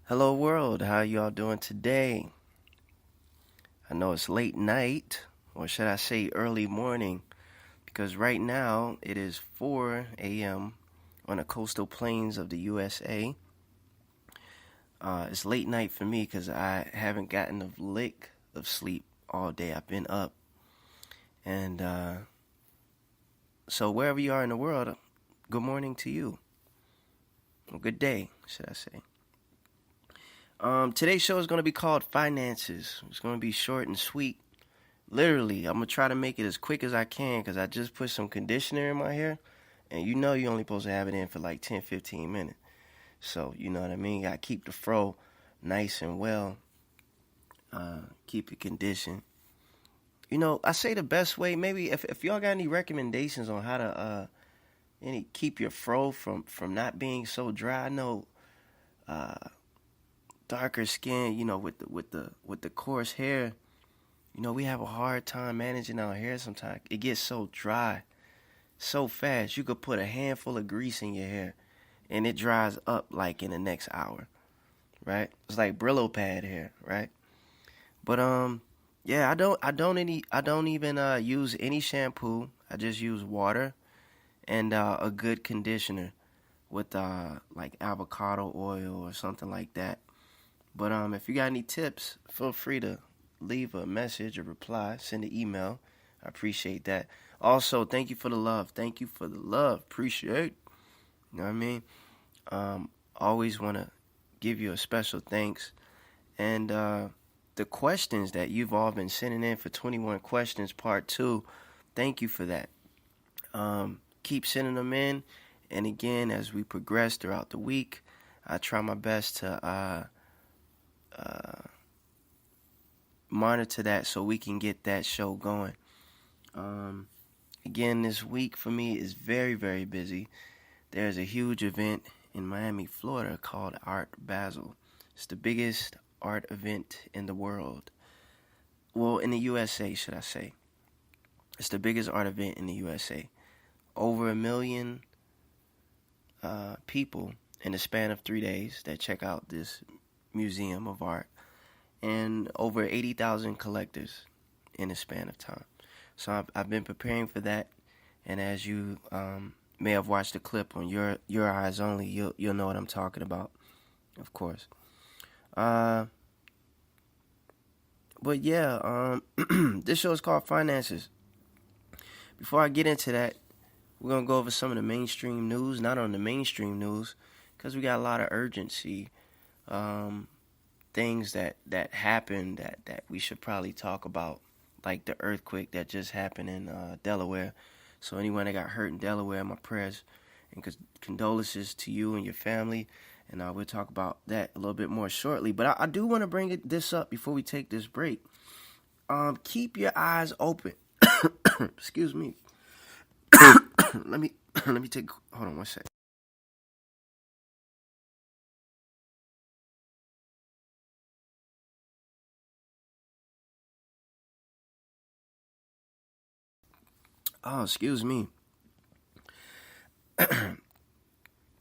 Hello world, how y'all doing today? I know it's late night, or should I say early morning, because right now it is 4 a.m. on the coastal plains of the USA. It's late night for me because I haven't gotten a lick of sleep all day. I've been up. And so wherever you are in the world, good morning to you. Or good day, should I say. Today's show is going to be called Finances. It's going to be short and sweet. Literally, I'm going to try to make it as quick as I can because I just put some conditioner in my hair. And you know you're only supposed to have it in for like 10, 15 minutes. So, you know what I mean? Got to keep the fro nice and well. Keep it conditioned. You know, I say the best way, maybe if y'all got any recommendations on how to keep your fro from not being so dry. I know uh, darker skin, you know, with the coarse hair, you know, we have a hard time managing our hair sometimes. It gets so dry so fast. You could put a handful of grease in your hair and it dries up like in the next hour, right? It's like Brillo pad hair, right? But yeah, I don't even use any shampoo. I just use water and a good conditioner with like avocado oil or something like that. But if you got any tips, feel free to leave a message or reply, send an email. I appreciate that. Also, thank you for the love. Thank you for the love. Appreciate. You know what I mean? Always want to give you a special thanks. And the questions that you've all been sending in for 21 questions, part 2, thank you for that. Keep sending them in. And again, as we progress throughout the week, I try my best to monitor that so we can get that show going. Again, this week for me is very, very busy. There's a huge event in Miami, Florida called Art Basel. It's the biggest art event in the world. Well, in the USA, should I say. It's the biggest art event in the USA. Over 1 million people in the span of 3 days that check out this museum of art, and over 80,000 collectors in the span of time. So I've been preparing for that, and as you may have watched the clip on Your Eyes Only, you'll know what I'm talking about, of course. But yeah, this show is called Finances. Before I get into that, we're gonna go over some of the mainstream news. Not on the mainstream news, because we got a lot of urgency. Things that happened that we should probably talk about, like the earthquake that just happened in Delaware. So anyone that got hurt in Delaware, my prayers and condolences to you and your family. And we'll talk about that a little bit more shortly. But I do want to bring this up before we take this break. Keep your eyes open. Excuse me. let me take. Hold on one second. Oh, excuse me. I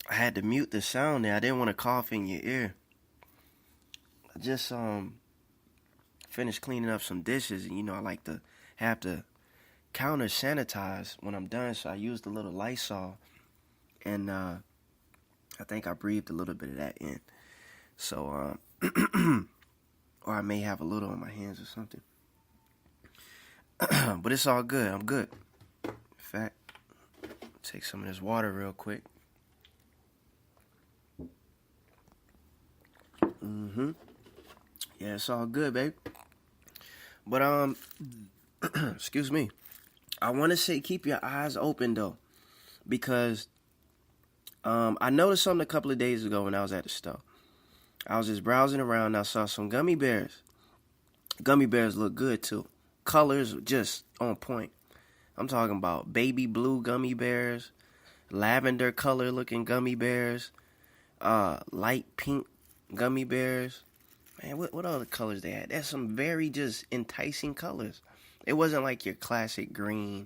had to mute the sound there. I didn't want to cough in your ear. I just finished cleaning up some dishes, and you know I like to have the counter sanitize when I'm done, so I used a little Lysol, and I think I breathed a little bit of that in. So or I may have a little on my hands or something. But it's all good. I'm good. In fact, take some of this water real quick. Yeah, it's all good, babe. But excuse me. I want to say keep your eyes open though, because I noticed something a couple of days ago when I was at the store. I was just browsing around and I saw some gummy bears. Gummy bears look good too. Colors just on point. I'm talking about baby blue gummy bears, lavender color looking gummy bears, light pink gummy bears. Man, what other colors they had? There's some very just enticing colors. It wasn't like your classic green,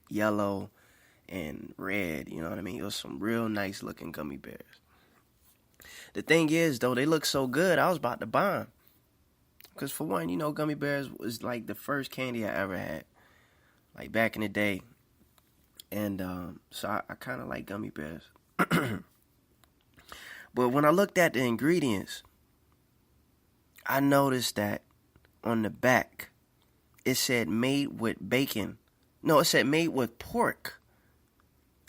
yellow, and red, you know what I mean? It was some real nice looking gummy bears. The thing is, though, they look so good, I was about to buy them. Because for one, gummy bears was like the first candy I ever had, like back in the day. And so I kind of like gummy bears. But when I looked at the ingredients, I noticed that on the back, it said made with bacon. No, it said made with pork.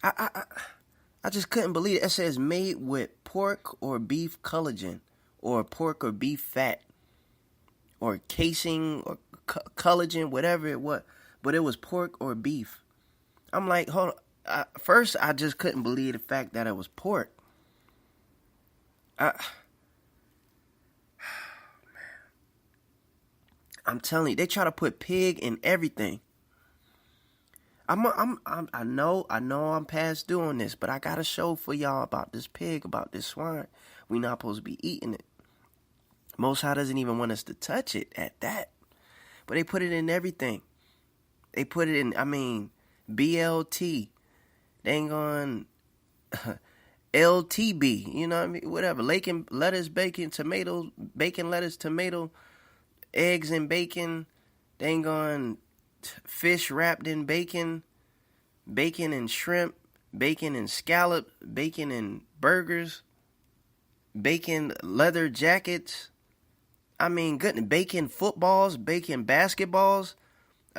I just couldn't believe it. It says made with pork or beef collagen, or pork or beef fat, or casing or collagen, whatever it was. But it was pork or beef. I'm like, hold on. First, I just couldn't believe the fact that it was pork. I'm telling you, they try to put pig in everything. I know I'm past doing this, but I got a show for y'all about this pig, about this swine. We not supposed to be eating it. Most High doesn't even want us to touch it at that. But they put it in everything. They put it in, BLT. They ain't going LTB, you know what I mean? Whatever. Lettuce, bacon, tomato, bacon, lettuce, tomato, eggs and bacon. They ain't going fish wrapped in bacon, bacon and shrimp, bacon and scallop, bacon and burgers, bacon leather jackets. Good, bacon footballs, bacon basketballs.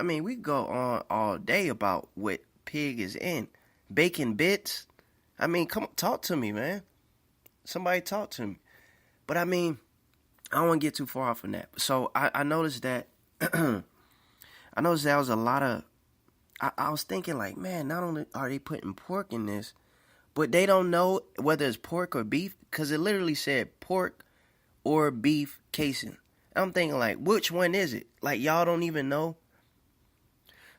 We go on all day about what pig is in. Bacon bits. Come on, talk to me, man. Somebody talk to me. But I don't want to get too far off from that. So I noticed that I noticed there was a lot of, I was thinking like, man, not only are they putting pork in this, but they don't know whether it's pork or beef, because it literally said pork or beef casing. I'm thinking like, which one is it? Like, y'all don't even know?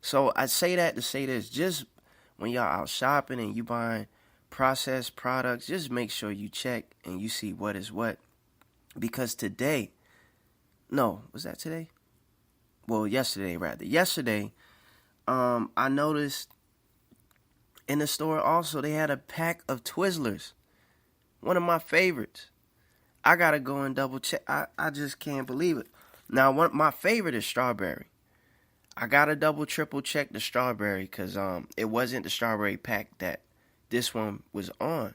So I say that to say this, just when y'all out shopping and you buying processed products, just make sure you check and you see what is what. Because today, no, was that today? Well, yesterday rather. Yesterday, I noticed in the store also they had a pack of Twizzlers. One of my favorites. I gotta go and double check. I just can't believe it. Now, my favorite is strawberry. I gotta double triple check the strawberry because it wasn't the strawberry pack that this one was on.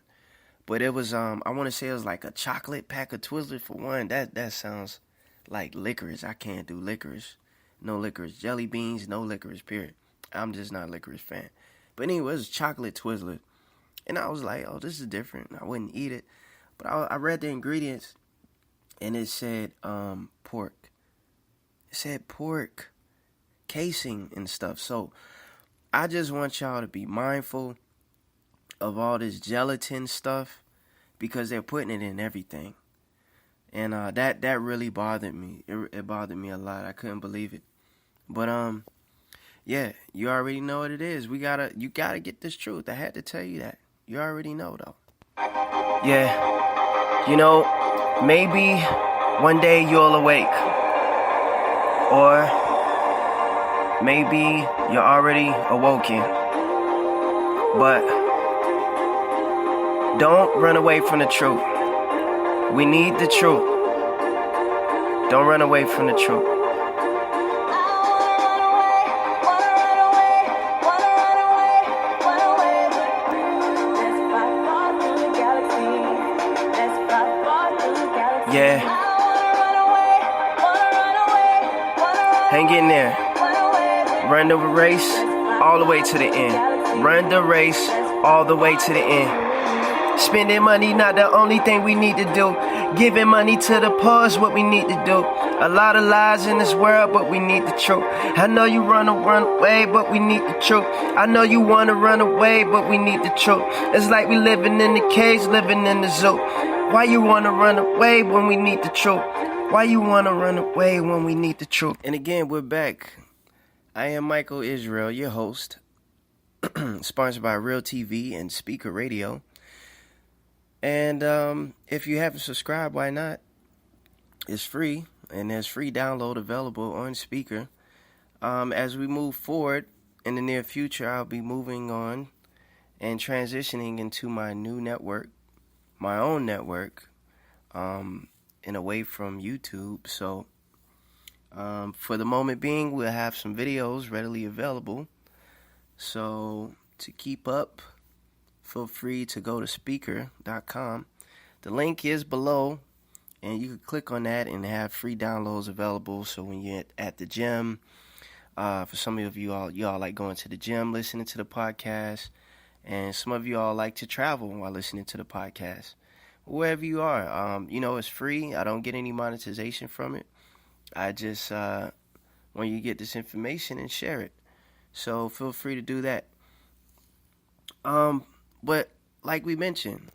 But it was I want to say it was like a chocolate pack of Twizzlers for one. That sounds like licorice. I can't do licorice. No licorice. Jelly beans, no licorice, period. I'm just not a licorice fan. But anyway, it was chocolate Twizzler. And I was like, oh, this is different. I wouldn't eat it. But I read the ingredients and it said pork. It said pork casing and stuff. So I just want y'all to be mindful of all this gelatin stuff because they're putting it in everything. And that really bothered me. It bothered me a lot. I couldn't believe it. But yeah, you already know what it is. You gotta get this truth. I had to tell you that. You already know though. Yeah. Maybe one day you'll awake. Or maybe you're already awoken. But don't run away from the truth. We need the truth. Don't run away from the truth. Yeah. Hang in there. Run the race all the way to the end. Run the race all the way to the end. Spending money not the only thing we need to do. Giving money to the poor is what we need to do. A lot of lies in this world, but we need the truth. I know you run away, but we need the truth. I know you want to run away, but we need the truth. It's like we living in the cage, living in the zoo. Why you want to run away when we need the truth? Why you want to run away when we need the truth? And again, we're back. I am Michael Israel, your host. Sponsored by Real TV and Speaker Radio. And if you haven't subscribed, why not? It's free, and there's free download available on Speaker. As we move forward in the near future, I'll be moving on and transitioning into my new network, my own network, and away from YouTube. So for the moment being, we'll have some videos readily available. So to keep up, feel free to go to speaker.com. The link is below, and you can click on that and have free downloads available. So when you're at the gym, for some of y'all like going to the gym, listening to the podcast, and some of y'all like to travel while listening to the podcast. Wherever you are, it's free. I don't get any monetization from it. I just want you to get this information and share it. So feel free to do that. But like we mentioned,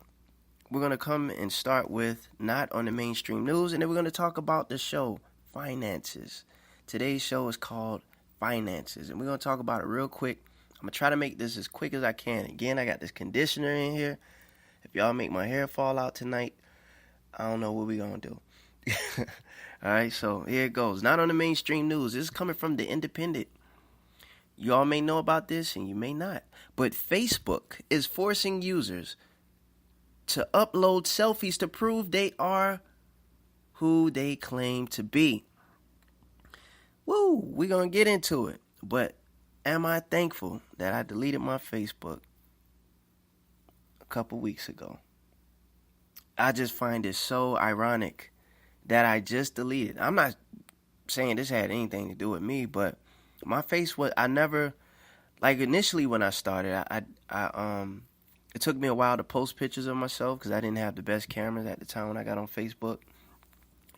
we're going to come and start with not on the mainstream news, and then we're going to talk about the show, finances. Today's show is called Finances, and we're going to talk about it real quick. I'm going to try to make this as quick as I can. Again, I got this conditioner in here. If y'all make my hair fall out tonight, I don't know what we're going to do. All right, so here it goes. Not on the mainstream news. This is coming from the Independent. Y'all may know about this and you may not. But Facebook is forcing users to upload selfies to prove they are who they claim to be. Woo, we're going to get into it. But am I thankful that I deleted my Facebook a couple weeks ago? I just find it so ironic that I just deleted. I'm not saying this had anything to do with me, but my face was, I never, like initially when I started, it took me a while to post pictures of myself because I didn't have the best cameras at the time when I got on Facebook.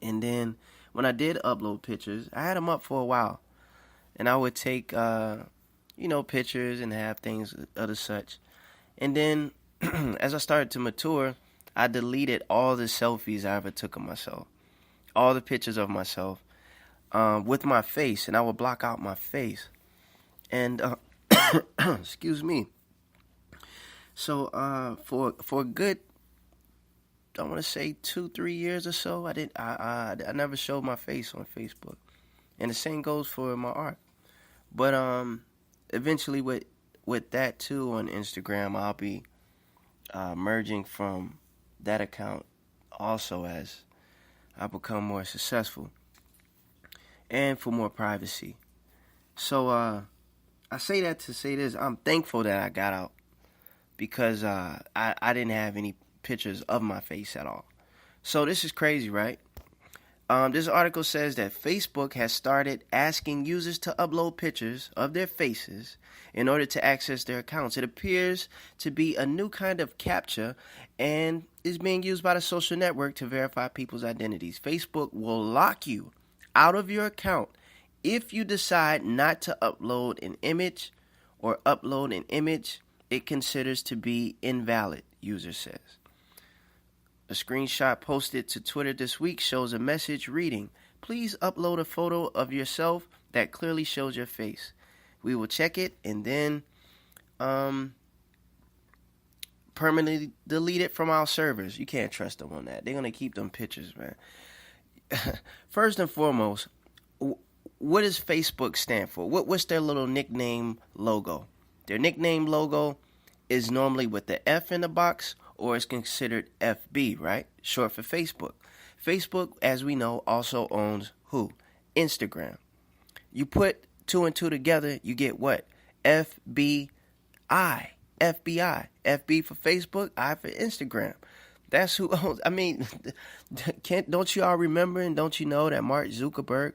And then when I did upload pictures, I had them up for a while. And I would take, pictures and have things of the such. And then as I started to mature, I deleted all the selfies I ever took of myself. All the pictures of myself with my face. And I would block out my face. And, excuse me. So for a good, I want to say 2-3 years or so, I never showed my face on Facebook, and the same goes for my art. But eventually with that too on Instagram, I'll be merging from that account also as I become more successful and for more privacy. So I say that to say this: I'm thankful that I got out. Because I didn't have any pictures of my face at all. So this is crazy, right? This article says that Facebook has started asking users to upload pictures of their faces in order to access their accounts. It appears to be a new kind of CAPTCHA and is being used by the social network to verify people's identities. Facebook will lock you out of your account if you decide not to upload an image or upload an image it considers to be invalid, user says. A screenshot posted to Twitter this week shows a message reading, "Please upload a photo of yourself that clearly shows your face. We will check it and then permanently delete it from our servers." You can't trust them on that. They're going to keep them pictures, man. First and foremost, what does Facebook stand for? What's their little nickname logo? Their nickname logo is normally with the F in the box, or it's considered FB, right? Short for Facebook. Facebook, as we know, also owns who? Instagram. You put 2 and 2 together, you get what? FBI. FBI. FB for Facebook, I for Instagram. That's who owns. I mean, don't you all remember and don't you know that Mark Zuckerberg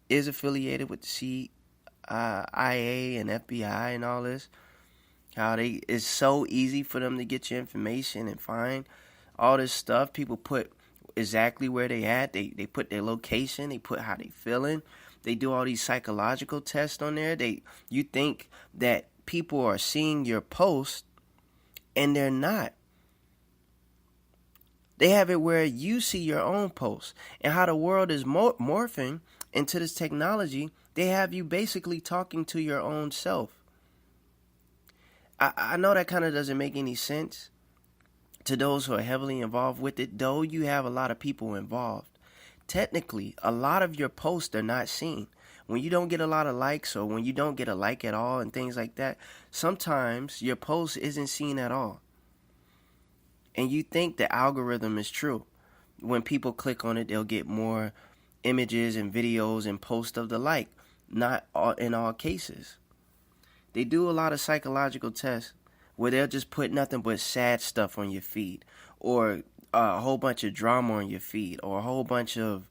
is affiliated with the CIA and FBI and all this? How it's so easy for them to get your information and find all this stuff. People put exactly where they at. They put their location. They put how they feeling. They do all these psychological tests on there. You think that people are seeing your post, and they're not. They have it where you see your own post. And how the world is morphing into this technology, they have you basically talking to your own self. I know that kind of doesn't make any sense to those who are heavily involved with it, though you have a lot of people involved. Technically, a lot of your posts are not seen. When you don't get a lot of likes or when you don't get a like at all and things like that, sometimes your post isn't seen at all. And you think the algorithm is true. when people click on it, they'll get more images and videos and posts of the like. Not all, in all cases. They do a lot of psychological tests where they'll just put nothing but sad stuff on your feed, or a whole bunch of drama on your feed, or a whole bunch of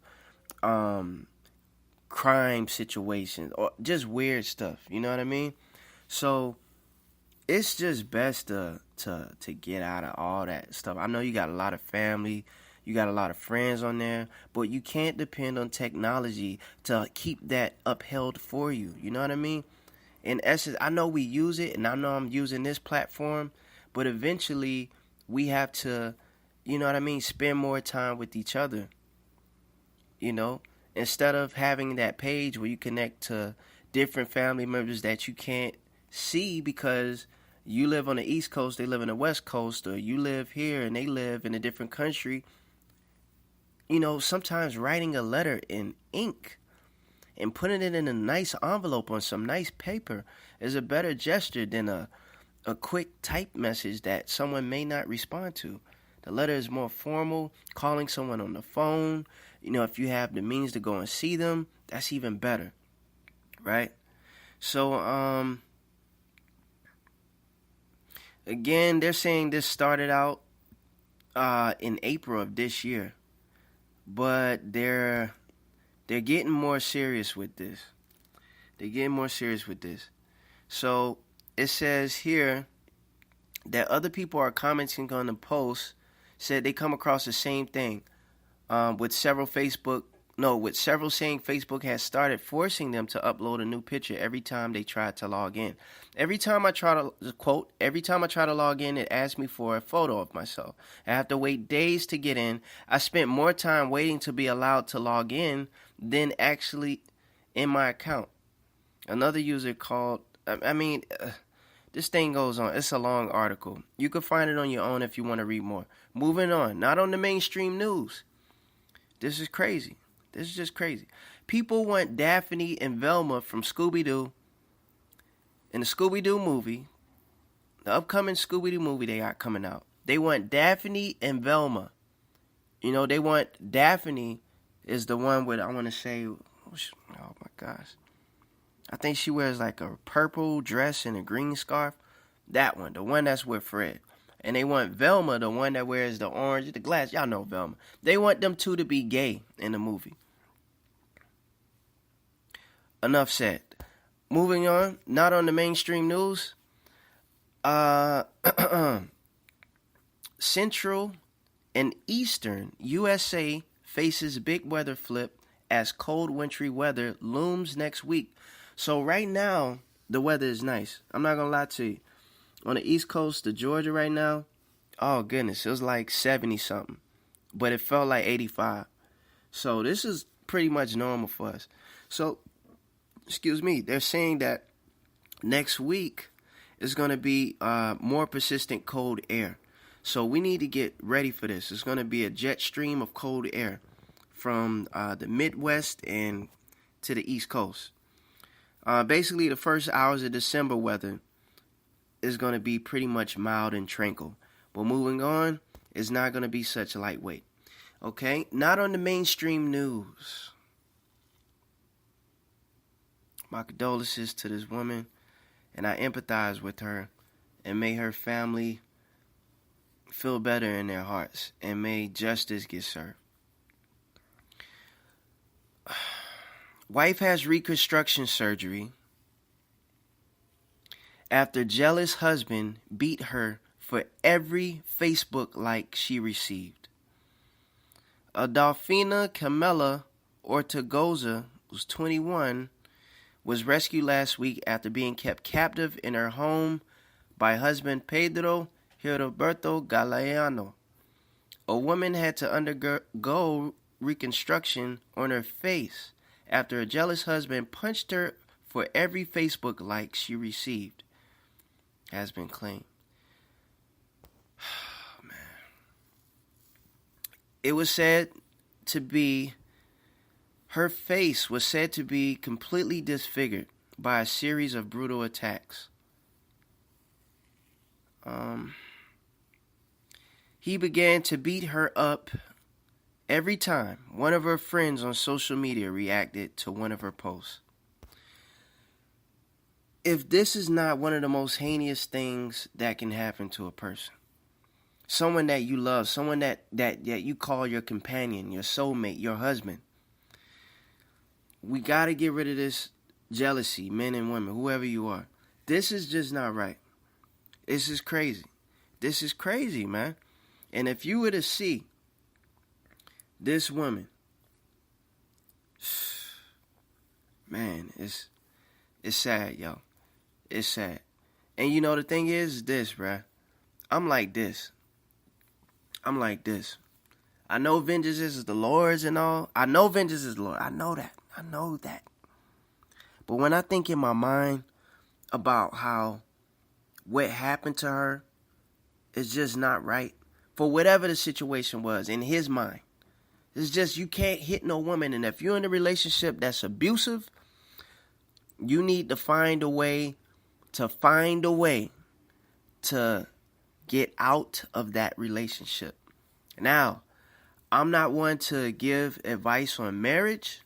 crime situations, or just weird stuff. You know what I mean? So it's just best to get out of all that stuff. I know you got a lot of family, you got a lot of friends on there, but you can't depend on technology to keep that upheld for you. You know what I mean? In essence, I know we use it, and I know I'm using this platform, but eventually we have to, you know what I mean, spend more time with each other. You know, instead of having that page where you connect to different family members that you can't see because you live on the East Coast, they live in the West Coast, or you live here and they live in a different country. You know, sometimes writing a letter in ink and putting it in a nice envelope on some nice paper is a better gesture than a quick type message that someone may not respond to. The letter is more formal. Calling someone on the phone, you know, if you have the means to go and see them, that's even better, right? So, again, they're saying this started out in April of this year, but they're getting more serious with this. They're getting more serious with this. So it says here that other people are commenting on the post, said they come across the same thing, with several saying Facebook has started forcing them to upload a new picture every time they try to log in. Every time I try to log in, it asks me for a photo of myself. I have to wait days to get in. I spent more time waiting to be allowed to log in than actually in my account. Another user called, this thing goes on. It's a long article. You can find it on your own if you want to read more. Moving on, not on the mainstream news. This is crazy. This is just crazy. People want Daphne and Velma from Scooby-Doo in the Scooby-Doo movie, the upcoming Scooby-Doo movie they got coming out. They want Daphne and Velma. You know, they want Daphne is the one with, I want to say, oh my gosh. I think she wears like a purple dress and a green scarf. That one, the one that's with Fred. And they want Velma, the one that wears the orange, the glass. Y'all know Velma. They want them two to be gay in the movie. Enough said. Moving on, not on the mainstream news. Central and Eastern USA faces big weather flip as cold wintry weather looms next week. So right now, the weather is nice. I'm not going to lie to you. On the East Coast of Georgia right now, oh goodness, it was like 70 something. But it felt like 85. So this is pretty much normal for us. So, they're saying that next week is going to be more persistent cold air. So we need to get ready for this. It's going to be a jet stream of cold air from the Midwest and to the East Coast. Basically, the first hours of December weather is going to be pretty much mild and tranquil. But moving on, it's not going to be such lightweight. Okay? Not on the mainstream news. My condolences to this woman, and I empathize with her, and may her family feel better in their hearts, and may justice get served. Wife has reconstruction surgery after jealous husband beat her for every Facebook like she received. Adolfina Camela Ortegoza, who's 21, was rescued last week after being kept captive in her home by husband Pedro Heriberto Galeano. A woman had to undergo reconstruction on her face after a jealous husband punched her for every Facebook like she received, has been claimed. Oh, man. It was said to be, her face was said to be completely disfigured by a series of brutal attacks. He began to beat her up every time one of her friends on social media reacted to one of her posts. If this is not one of the most heinous things that can happen to a person, someone that you love, someone that you call your companion, your soulmate, your husband, we got to get rid of this jealousy, men and women, whoever you are. This is just not right. This is crazy. This is crazy, man. And if you were to see this woman, man, it's sad, yo. It's sad. And you know the thing is this, bruh. I'm like this. I know vengeance is the Lord's and all. I know vengeance is the Lord. I know that. But when I think in my mind about how what happened to her is just not right, for whatever the situation was in his mind, it's just you can't hit no woman. And if you're in a relationship that's abusive, you need to find a way to get out of that relationship. Now, I'm not one to give advice on marriage.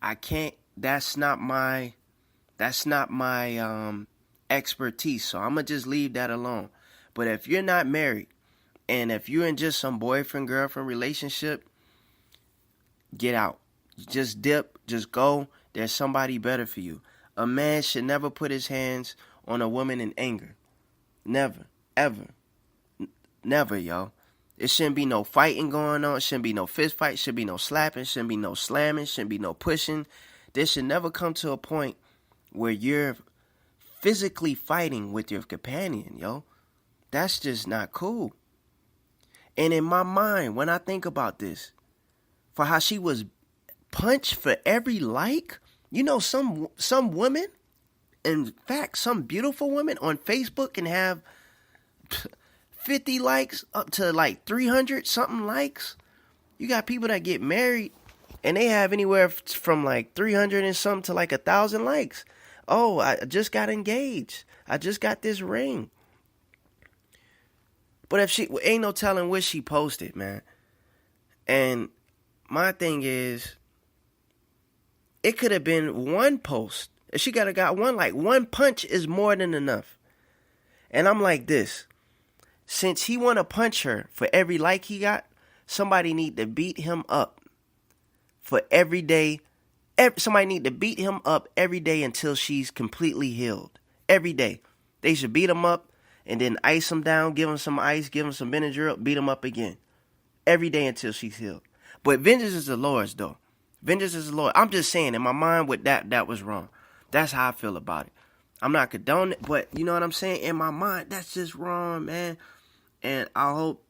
I can't. That's not my expertise. So I'm gonna just leave that alone. But if you're not married, and if you're in just some boyfriend girlfriend relationship, get out. Just dip. Just go. There's somebody better for you. A man should never put his hands on a woman in anger. Never. Ever. Never, yo. It shouldn't be no fighting going on. It shouldn't be no fist fight. Shouldn't be no slapping. Shouldn't be no slamming. Shouldn't be no pushing. This should never come to a point where you're physically fighting with your companion, yo. That's just not cool. And in my mind, when I think about this, for how she was punched for every like, you know, some women, in fact, some beautiful women on Facebook can have 50 likes up to like 300 something likes. You got people that get married and they have anywhere from like 300 and something to like 1,000 likes. Oh, I just got engaged. I just got this ring. But if she ain't no telling what she posted, man. And my thing is, it could have been one post. If she got one, like one punch is more than enough. And I'm like this. Since he want to punch her for every like he got, somebody need to beat him up for every day. Somebody need to beat him up every day until she's completely healed. Every day. They should beat him up and then ice him down, give him some ice, give him some Benadryl, beat him up again. Every day until she's healed. But vengeance is the Lord's, though. Vengeance is the Lord. I'm just saying, in my mind, with that was wrong. That's how I feel about it. I'm not condoning it, but you know what I'm saying? In my mind, that's just wrong, man. And I hope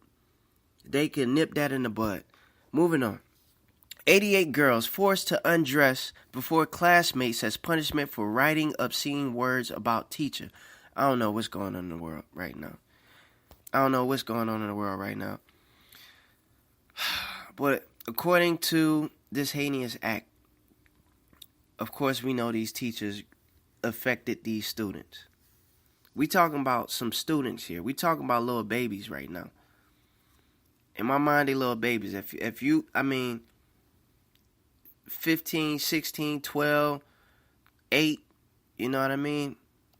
they can nip that in the bud. Moving on. 88 girls forced to undress before classmates as punishment for writing obscene words about teacher. I don't know what's going on in the world right now. But according to this heinous act, of course we know these teachers affected these students. We talking about some students here. We talking about little babies right now. In my mind, they little babies. If you, 15, 16, 12, 8, you know what I mean?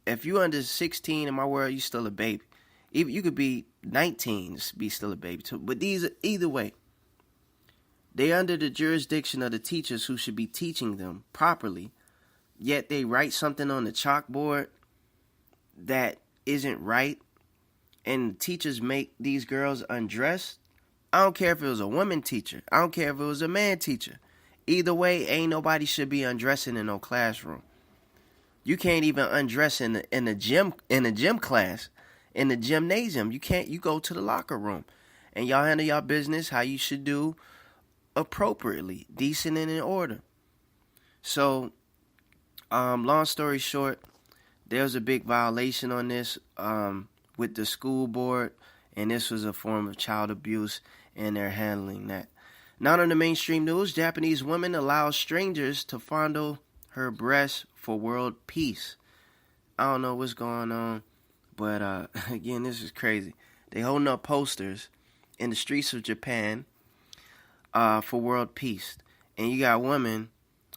If you under 16 in my world, you still a baby. Even you could be 19, be still a baby too. But either way, they under the jurisdiction of the teachers who should be teaching them properly. Yet they write something on the chalkboard that isn't right, and teachers make these girls undress. I don't care if it was a woman teacher. I don't care if it was a man teacher. Either way, ain't nobody should be undressing in no classroom. You can't even undress in the gym class, in the gymnasium. You can't. You go to the locker room, and y'all handle y'all business how you should do, appropriately, decent and in order. So, long story short, there was a big violation on this with the school board, and this was a form of child abuse, and they're handling that. Not on the mainstream news, Japanese woman allows strangers to fondle her breasts for world peace. I don't know what's going on, but again, this is crazy. They holding up posters in the streets of Japan for world peace. And you got women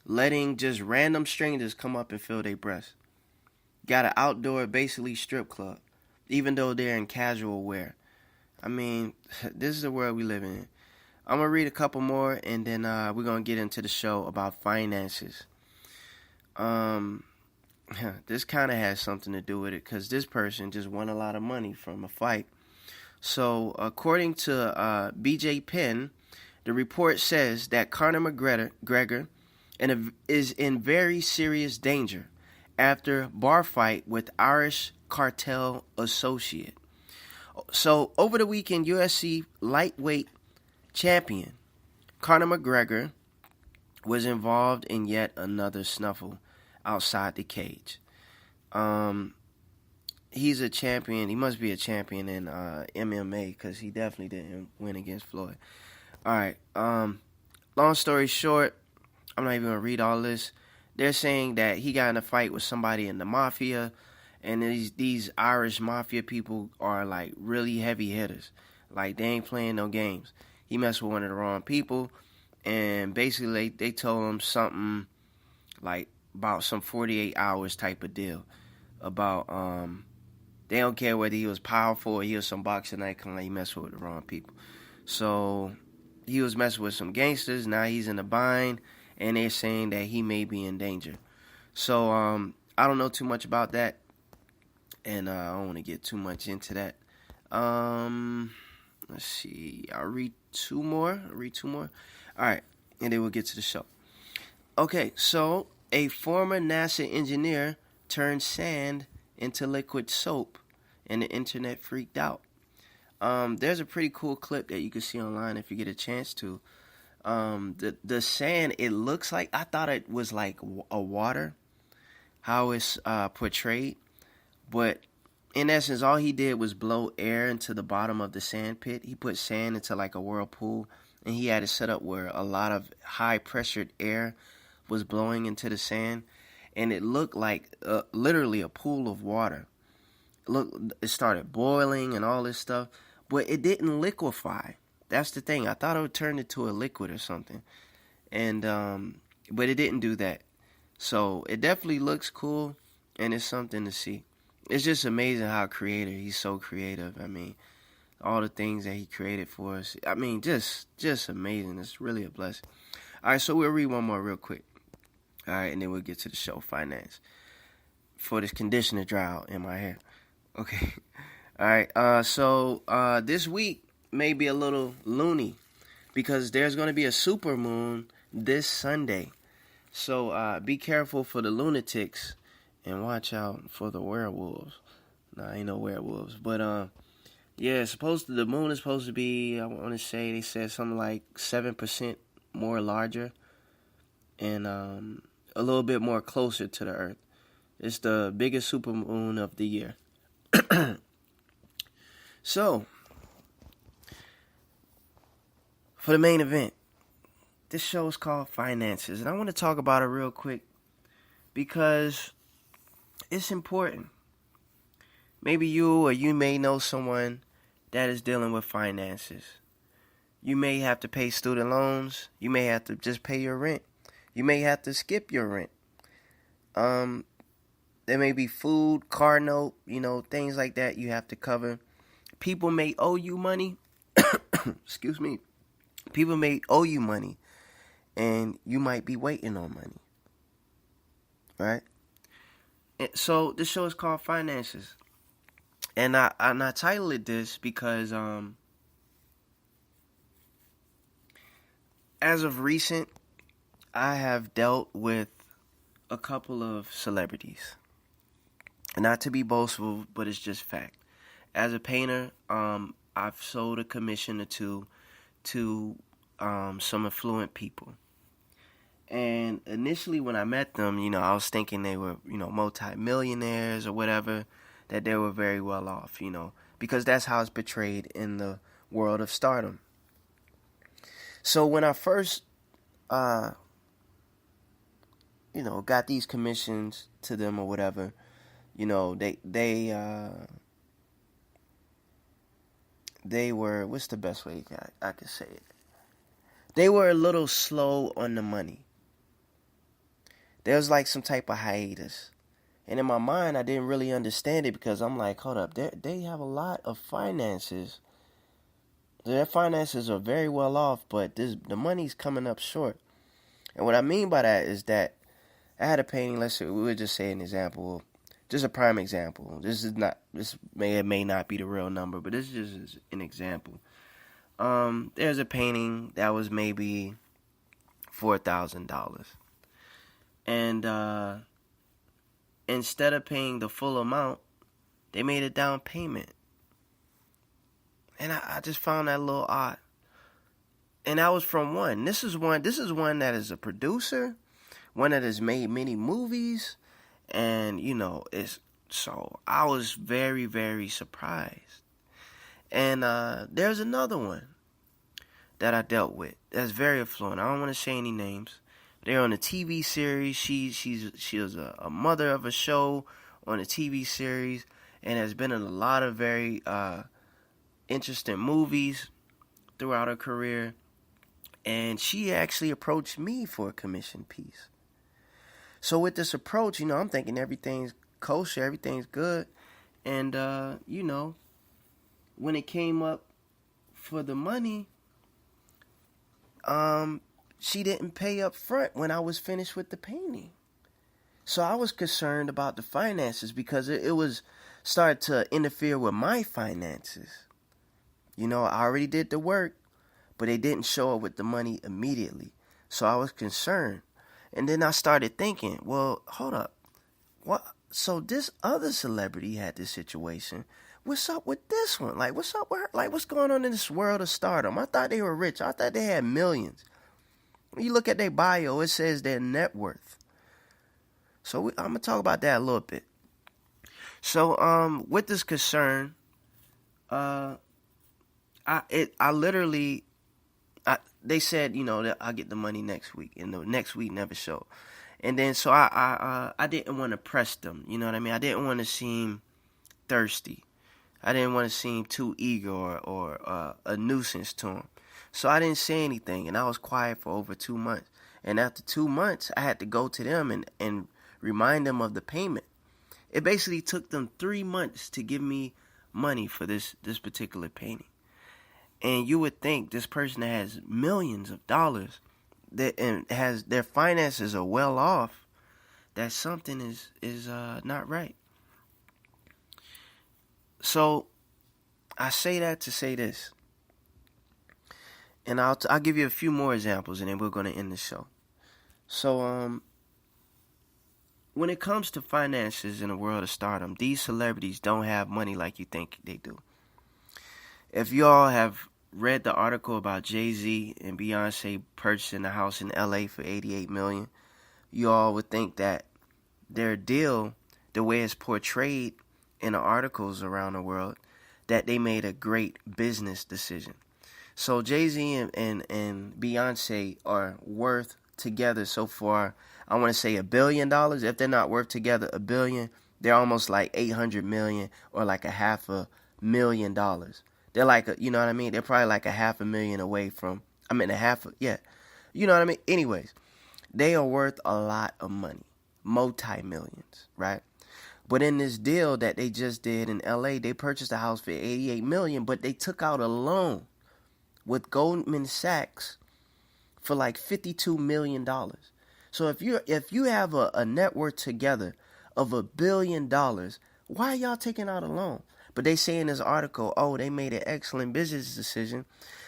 letting just random strangers come up and feel their breasts. Got an outdoor, basically strip club, even though they're in casual wear. I mean, this is the world we live in. I'm going to read a couple more, and then we're going to get into the show about finances. This kind of has something to do with it, because this person just won a lot of money from a fight. So, according to BJ Penn, the report says that Conor McGregor is in very serious danger after bar fight with Irish cartel associate. So, over the weekend, UFC lightweight champion Conor McGregor was involved in yet another snuffle outside the cage. He's a champion. He must be a champion in MMA, because he definitely didn't win against Floyd. All right. Long story short, I'm not even going to read all this. They're saying that he got in a fight with somebody in the mafia, and these Irish mafia people are like really heavy hitters. Like, they ain't playing no games. He messed with one of the wrong people, and basically they told him something like about some 48 hours type of deal about they don't care whether he was powerful or he was some boxing icon. He messed with the wrong people. So he was messing with some gangsters. Now he's in a bind, and they're saying that he may be in danger. So I don't know too much about that, and I don't want to get too much into that. Let's see. I'll read two more. All right, and then we'll get to the show. Okay, so a former NASA engineer turned sand into liquid soap, and the internet freaked out. There's a pretty cool clip that you can see online if you get a chance to. The sand, it looks like, I thought it was like a water, how it's portrayed, but in essence, all he did was blow air into the bottom of the sand pit. He put sand into like a whirlpool, and he had it set up where a lot of high pressured air was blowing into the sand, and it looked like literally a pool of water. Look, it started boiling and all this stuff, but it didn't liquefy. That's the thing. I thought it would turn into a liquid or something, and but it didn't do that. So it definitely looks cool, and it's something to see. It's just amazing how he's so creative. I mean, all the things that he created for us. I mean, just amazing. It's really a blessing. All right, so we'll read one more real quick. All right, and then we'll get to the show, finance. For this conditioner dry out in my hair. Okay. All right. So this week may be a little loony, because there's going to be a super moon this Sunday. So be careful for the lunatics and watch out for the werewolves. Nah, ain't no werewolves. But yeah, the moon is supposed to be, I want to say, they said something like 7% more larger, and a little bit more closer to the Earth. It's the biggest supermoon of the year. So, for the main event, this show is called Finances, and I want to talk about it real quick because it's important. Maybe you may know someone that is dealing with finances. You may have to pay student loans. You may have to just pay your rent. You may have to skip your rent. There may be food, car note, things like that you have to cover. People may owe you money. Excuse me. People may owe you money, and you might be waiting on money. Right? And so this show is called Finances. And I titled it this because as of recent, I have dealt with a couple of celebrities. Not to be boastful, but it's just fact. As a painter, I've sold a commission or two to some affluent people. And initially when I met them, I was thinking they were, multi-millionaires or whatever, that they were very well off, because that's how it's portrayed in the world of stardom. So when I first, got these commissions to them or whatever, they were, what's the best way I could say it? they were a little slow on the money. There was like some type of hiatus. And in my mind, I didn't really understand it because I'm like, hold up, they have a lot of finances. Their finances are very well off, but the money's coming up short. And what I mean by that is that I had a painting. Let's say, we would just say an example, just a prime example. This may not be the real number, but this is just an example. There's a painting that was maybe $4,000, and instead of paying the full amount, they made a down payment, and I just found that a little odd. And that was from one. This is one that is a producer, one that has made many movies, and it's so I was very, very surprised. And there's another one that I dealt with that's very affluent. I don't want to say any names. They're on a TV series. She was a mother of a show on a TV series and has been in a lot of very interesting movies throughout her career. And she actually approached me for a commission piece. So with this approach, I'm thinking everything's kosher, everything's good. And, when it came up for the money, she didn't pay up front when I was finished with the painting. So I was concerned about the finances because it was started to interfere with my finances. I already did the work, but they didn't show up with the money immediately. So I was concerned. And then I started thinking, well, hold up. What? So this other celebrity had this situation. What's up with this one? Like, what's up with her? Like, what's going on in this world of stardom? I thought they were rich. I thought they had millions. When you look at their bio, it says their net worth. So I'm going to talk about that a little bit. So with this concern, they said, that I'll get the money next week, and the next week never showed. And then so I didn't want to press them, you know what I mean? I didn't want to seem thirsty. I didn't want to seem too eager or a nuisance to them. So I didn't say anything, and I was quiet for over 2 months. And after 2 months, I had to go to them and remind them of the payment. It basically took them 3 months to give me money for this particular painting. And you would think this person that has millions of dollars and has their finances are well off, that something is not right. So I say that to say this, and I'll give you a few more examples, and then we're going to end the show. So when it comes to finances in the world of stardom, these celebrities don't have money like you think they do. If you all have read the article about Jay-Z and Beyonce purchasing a house in LA for $88 million, you all would think that their deal, the way it's portrayed in the articles around the world, that they made a great business decision. So Jay-Z and Beyonce are worth together so far, I want to say $1 billion. If they're not worth together $1 billion, they're almost like $800 million or like $500,000. They're like, you know what I mean? They're probably like $500,000 away from, you know what I mean? Anyways, they are worth a lot of money, multi-millions, right? But in this deal that they just did in LA, they purchased a house for $88 million, but they took out a loan with Goldman Sachs for like $52 million. So if you have a net worth together of $1 billion, why are y'all taking out a loan? But they say in this article, they made an excellent business decision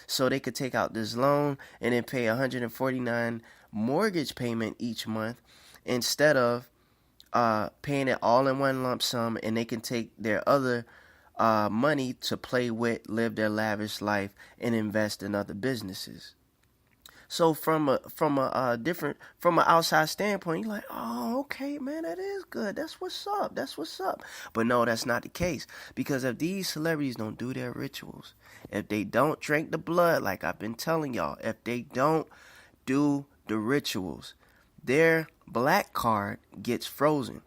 so they could take out this loan and then pay $149 mortgage payment each month instead of paying it all in one lump sum, and they can take their other money to play with, live their lavish life, and invest in other businesses. So from an outside standpoint, you're like, oh, okay, man, that is good. That's what's up. But no, that's not the case. Because if these celebrities don't do their rituals, if they don't drink the blood, like I've been telling y'all, if they don't do the rituals, their black card gets frozen.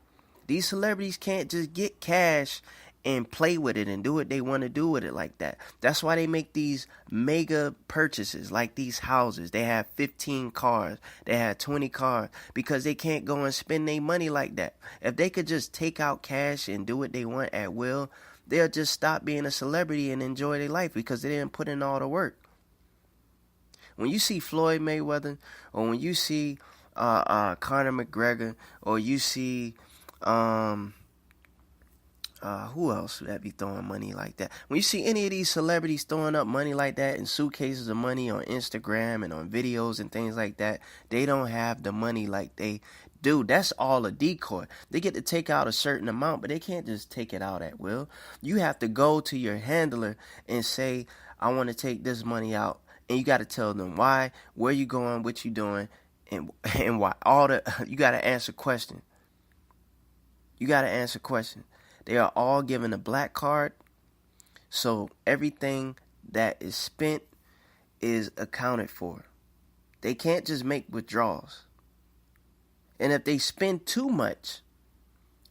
These celebrities can't just get cash and play with it and do what they want to do with it like that. That's why they make these mega purchases like these houses. They have 15 cars. They have 20 cars because they can't go and spend their money like that. If they could just take out cash and do what they want at will, they'll just stop being a celebrity and enjoy their life because they didn't put in all the work. When you see Floyd Mayweather, or when you see Conor McGregor, or you see who else that be throwing money like that? When you see any of these celebrities throwing up money like that in suitcases of money on Instagram and on videos and things like that, they don't have the money like they do. That's all a decoy. They get to take out a certain amount, but they can't just take it out at will. You have to go to your handler and say, I want to take this money out. And you got to tell them why, where you going, what you doing, and why. You got to answer questions. You got to answer questions. They are all given a black card, so everything that is spent is accounted for. They can't just make withdrawals. And if they spend too much,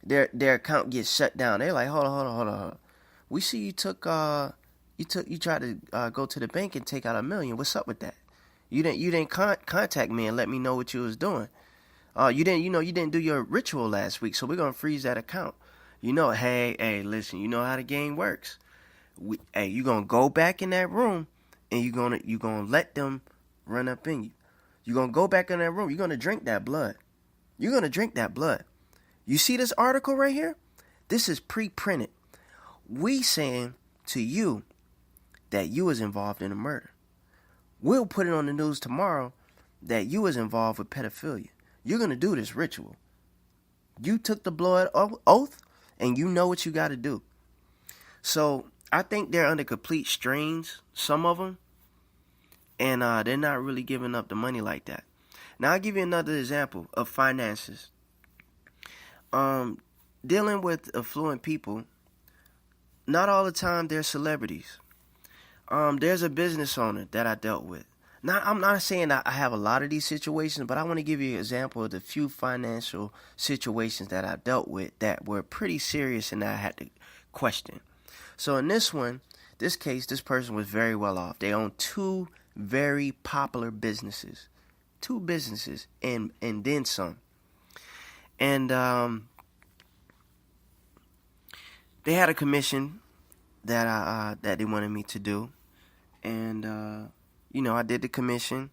their account gets shut down. They're like, hold on. We see you tried to go to the bank and take out $1 million. What's up with that? You didn't contact me and let me know what you was doing. You didn't do your ritual last week, so we're gonna freeze that account. Hey, listen, you know how the game works. You're going to go back in that room and you're gonna let them run up in you. You're going to go back in that room. You're going to drink that blood. You're going to drink that blood. You see this article right here? This is pre-printed. We saying to you that you was involved in a murder. We'll put it on the news tomorrow that you was involved with pedophilia. You're going to do this ritual. You took the blood oath. And you know what you got to do. So I think they're under complete strains, some of them. And they're not really giving up the money like that. Now I'll give you another example of finances. Dealing with affluent people, not all the time they're celebrities. There's a business owner that I dealt with. Now, I'm not saying I have a lot of these situations, but I want to give you an example of the few financial situations that I dealt with that were pretty serious and that I had to question. So in this case, this person was very well off. They owned 2 very popular businesses. 2 businesses and then some. And they had a commission that they wanted me to do. And I did the commission,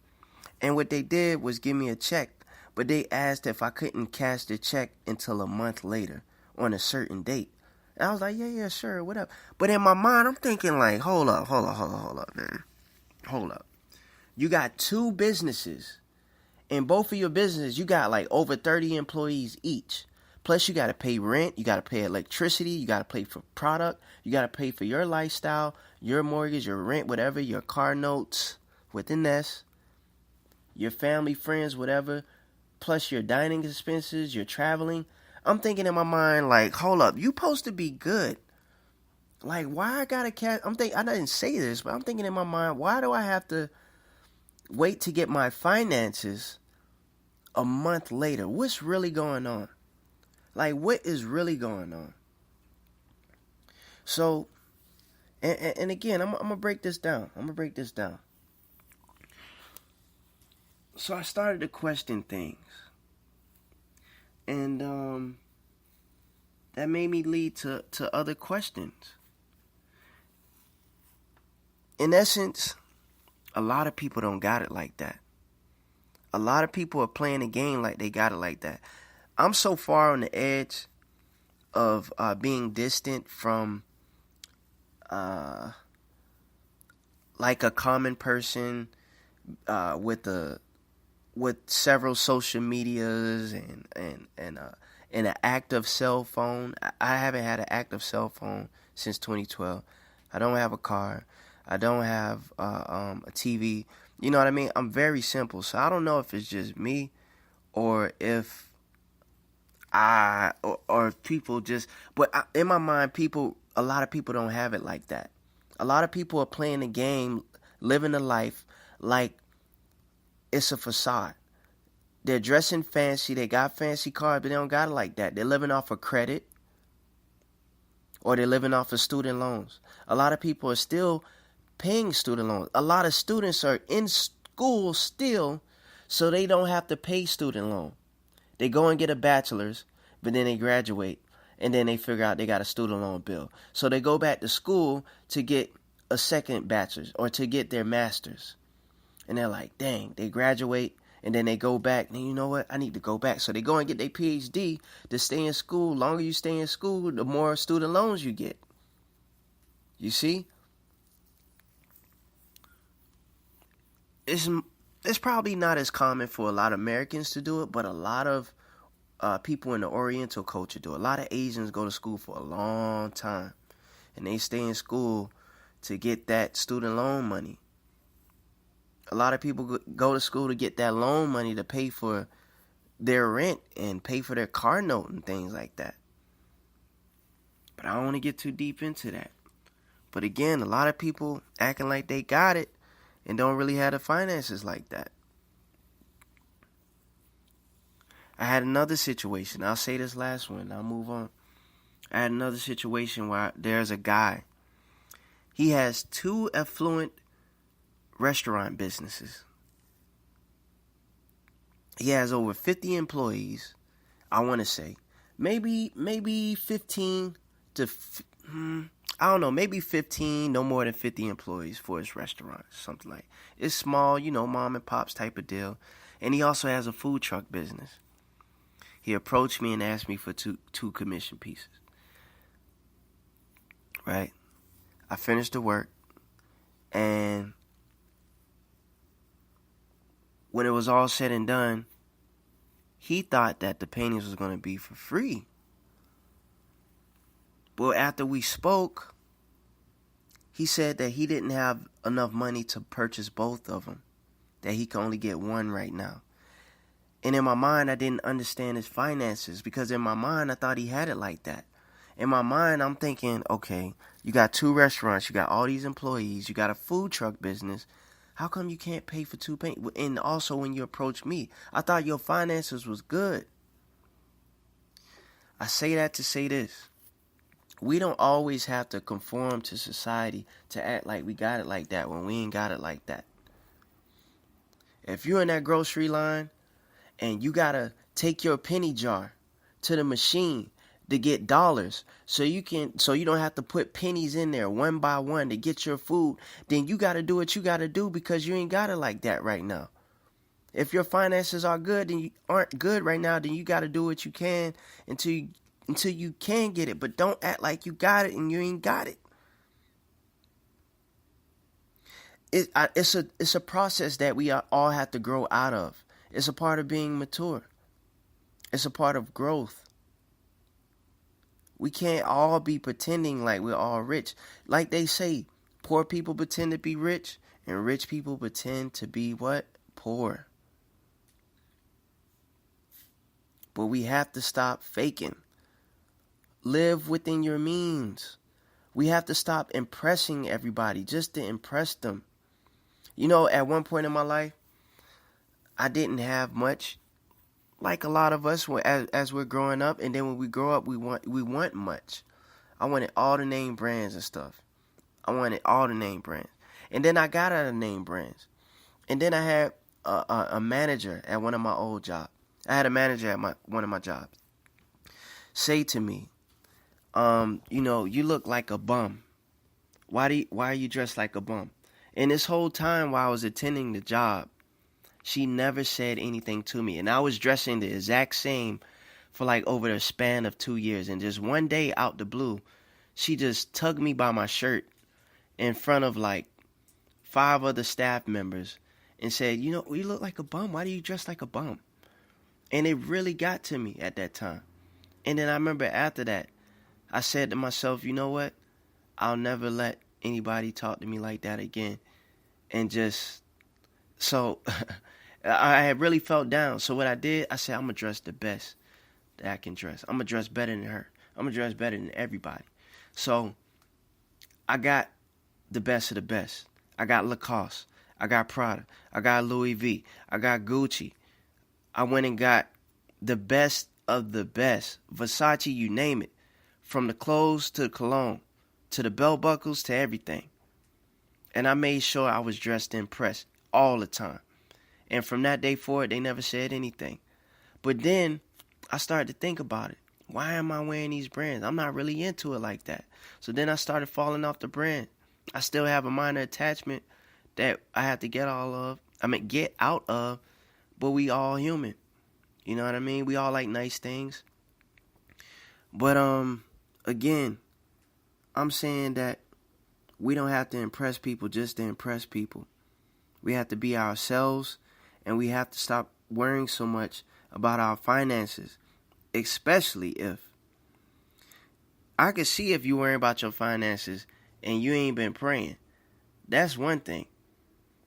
and what they did was give me a check, but they asked if I couldn't cash the check until a month later on a certain date. And I was like, yeah, sure, whatever. But in my mind, I'm thinking like, hold up, man. Hold up. You got 2 businesses. In both of your businesses, you got like over 30 employees each. Plus, you got to pay rent, you got to pay electricity, you got to pay for product, you got to pay for your lifestyle, your mortgage, your rent, whatever, your car notes with an S, your family, friends, whatever, plus your dining expenses, your traveling. I'm thinking in my mind, like, hold up, you supposed to be good. Like, why I gotta cash? I didn't say this, but I'm thinking in my mind, why do I have to wait to get my finances a month later? What's really going on? Like, what is really going on? So, and again, I'm gonna break this down. So I started to question things. And that made me lead to other questions. In essence, a lot of people don't got it like that. A lot of people are playing the game like they got it like that. I'm so far on the edge of being distant from like a common person with several social medias and an active cell phone. I haven't had an active cell phone since 2012. I don't have a car. I don't have a TV. You know what I mean? I'm very simple. So I don't know if it's just me or if or people just, but in my mind, a lot of people don't have it like that. A lot of people are playing the game, living the life like it's a facade. They're dressing fancy, they got fancy cars, but they don't got it like that. They're living off of credit. or they're living off of student loans. A lot of people are still paying student loans. A lot of students are in school still, so they don't have to pay student loan. They go and get a bachelor's, but then they graduate, and then they figure out they got a student loan bill. So they go back to school to get a second bachelor's or to get their master's. And they're like, dang, they graduate, and then they go back, and you know what? I need to go back. So they go and get their PhD to stay in school. The longer you stay in school, the more student loans you get. You see? It's probably not as common for a lot of Americans to do it, but a lot of people in the Oriental culture do it. A lot of Asians go to school for a long time, and they stay in school to get that student loan money. A lot of people go to school to get that loan money to pay for their rent and pay for their car note and things like that. But I don't want to get too deep into that. But again, a lot of people acting like they got it and don't really have the finances like that. I had another situation. I'll say this last one. I'll move on. I had another situation where there's a guy. He has 2 affluent restaurant businesses. He has over 50 employees. I want to say maybe 15 to I don't know, maybe 15, no more than 50 employees for his restaurant, something like. It's small, mom and pops type of deal. And he also has a food truck business. He approached me and asked me for two commission pieces. Right? I finished the work, and when it was all said and done, he thought that the paintings was going to be for free. But after we spoke, he said that he didn't have enough money to purchase both of them, that he can only get one right now. And in my mind, I didn't understand his finances, because in my mind, I thought he had it like that. In my mind, I'm thinking, okay, you got 2 restaurants, you got all these employees, you got a food truck business. How come you can't pay for 2 paint? And also, when you approach me, I thought your finances was good. I say that to say this. We don't always have to conform to society to act like we got it like that when we ain't got it like that. If you're in that grocery line and you gotta take your penny jar to the machine to get dollars so you don't have to put pennies in there one by one to get your food, then you gotta do what you gotta do, because you ain't got it like that right now. If your finances are good and you aren't good right now, then you gotta do what you can until you can get it. But don't act like you got it and you ain't got it. It's a process that we all have to grow out of. It's a part of being mature. It's a part of growth. We can't all be pretending like we're all rich. Like they say, poor people pretend to be rich, and rich people pretend to be what? Poor. But we have to stop faking. Live within your means. We have to stop impressing everybody just to impress them. At one point in my life, I didn't have much, like a lot of us as we're growing up. And then when we grow up, we want much. I wanted all the name brands and stuff. I wanted all the name brands. And then I got out of name brands. And then I had a manager at one of my old jobs. I had a manager at one of my jobs say to me, you look like a bum. Why are you dressed like a bum? And this whole time while I was attending the job, she never said anything to me. And I was dressing the exact same for like over the span of 2 years. And just one day out the blue, she just tugged me by my shirt in front of like 5 other staff members and said, you look like a bum. Why do you dress like a bum? And it really got to me at that time. And then I remember after that, I said to myself, you know what? I'll never let anybody talk to me like that again. And so I had really felt down. So what I did, I said, I'm going to dress the best that I can dress. I'm going to dress better than her. I'm going to dress better than everybody. So I got the best of the best. I got Lacoste. I got Prada. I got Louis V. I got Gucci. I went and got the best of the best. Versace, you name it. from the clothes to the cologne, to the belt buckles, to everything. And I made sure I was dressed to impress all the time. And from that day forward, they never said anything. But then I started to think about it. Why am I wearing these brands? I'm not really into it like that. So then I started falling off the brand. I still have a minor attachment that I have to get out of, but we all human. You know what I mean? We all like nice things. But again, I'm saying that we don't have to impress people just to impress people. We have to be ourselves, and we have to stop worrying so much about our finances, especially if I could see if you worrying about your finances and you ain't been praying. That's one thing.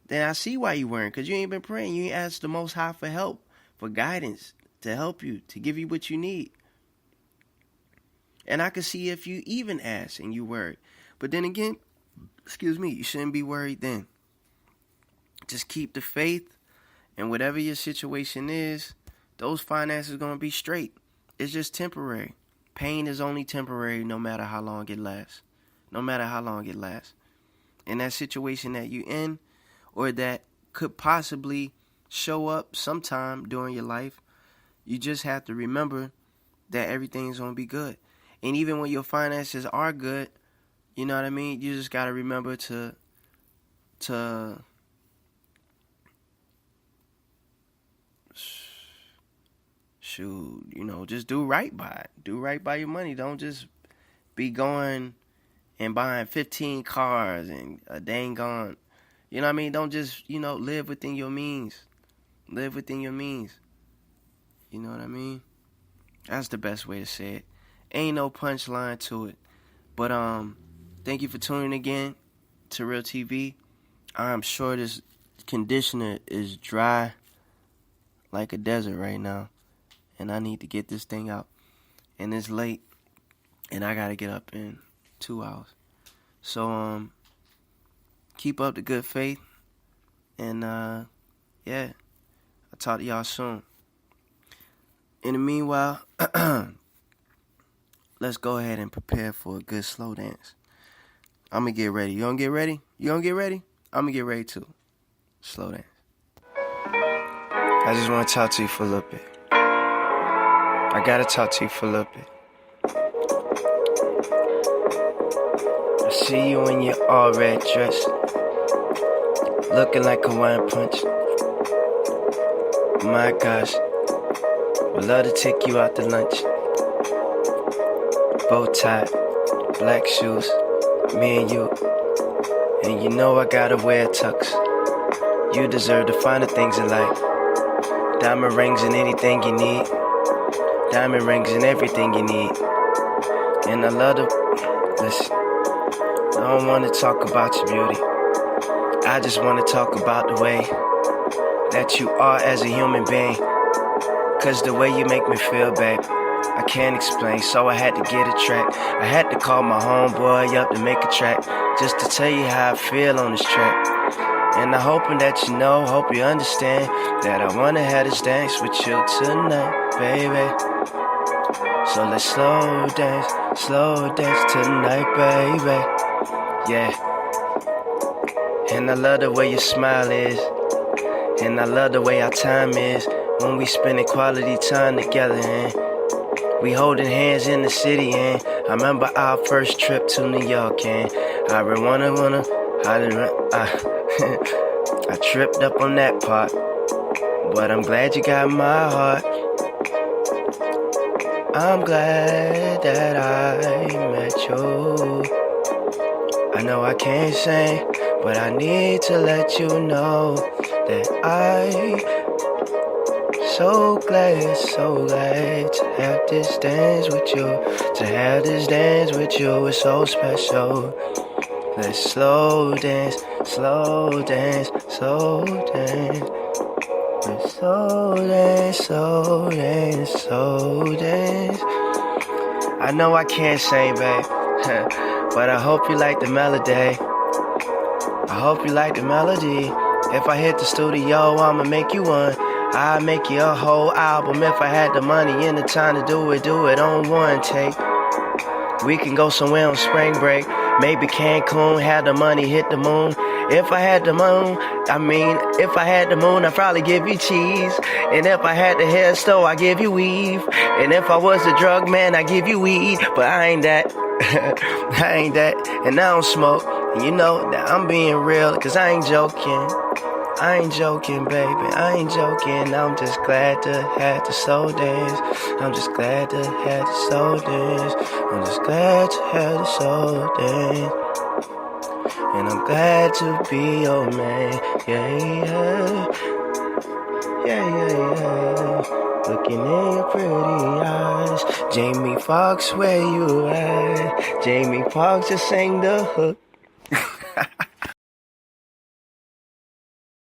Then I see why you worrying, because you ain't been praying. You ain't asked the Most High for help, for guidance, to help you, to give you what you need. And I could see if you even ask and you worried. But then again, you shouldn't be worried then. Just keep the faith, and whatever your situation is, those finances are going to be straight. It's just temporary. Pain is only temporary no matter how long it lasts. No matter how long it lasts. In that situation that you're in, or that could possibly show up sometime during your life, you just have to remember that everything's going to be good. And even when your finances are good, you know what I mean? You just got to remember to just do right by it. Do right by your money. Don't just be going and buying 15 cars and a dang gone. You know what I mean? Don't just, live within your means. Live within your means. You know what I mean? That's the best way to say it. Ain't no punchline to it. But thank you for tuning again to Real TV. I'm sure this conditioner is dry like a desert right now. And I need to get this thing out. And it's late. And I got to get up in 2 hours. So, keep up the good faith. And, I'll talk to y'all soon. In the meanwhile, let's go ahead and prepare for a good slow dance. I'm going to get ready. You going to get ready? You going to get ready? I'm going to get ready too. Slow dance. I just want to talk to you for a little bit. I got to talk to you for a little bit. I see you in your all red dress, looking like a wine punch. My gosh, would love to take you out to lunch. Bow tie, black shoes, me and you. And you know I gotta wear tux. You deserve the finer things in life. Diamond rings and anything you need. Diamond rings and everything you need. And I love to, listen, I don't want to talk about your beauty. I just want to talk about the way that you are as a human being. Cause the way you make me feel, babe, I can't explain, so I had to get a track. I had to call my homeboy up to make a track, just to tell you how I feel on this track. And I'm hoping that you know, hope you understand, that I wanna have this dance with you tonight, baby. So let's slow dance tonight, baby. Yeah. And I love the way your smile is, and I love the way our time is, when we spending quality time together, and we holding hands in the city, and I remember our first trip to New York, and I I tripped up on that part, but I'm glad you got my heart. I'm glad that I met you. I know I can't sing, but I need to let you know that I so glad to have this dance with you. To have this dance with you is so special. Let's slow dance. Let's slow dance. I know I can't sing, babe, but I hope you like the melody. If I hit the studio, I'ma make you one. I'd make you a whole album if I had the money and the time to do it on one take. We can go somewhere on spring break. Maybe Cancun, had the money, hit the moon. If I had the moon, if I had the moon, I'd probably give you cheese. And if I had the hair store, I'd give you weave. And if I was a drug man, I'd give you weed. But I ain't that. I ain't that. And I don't smoke. And you know that I'm being real, cause I ain't joking. I ain't joking, baby, I ain't joking. I'm just glad to have the soul dance. I'm just glad to have the soul dance. I'm just glad to have the soul dance. And I'm glad to be your man. Yeah, yeah. Yeah, yeah, yeah. Looking in your pretty eyes. Jamie Foxx, where you at? Jamie Foxx just sang the hook.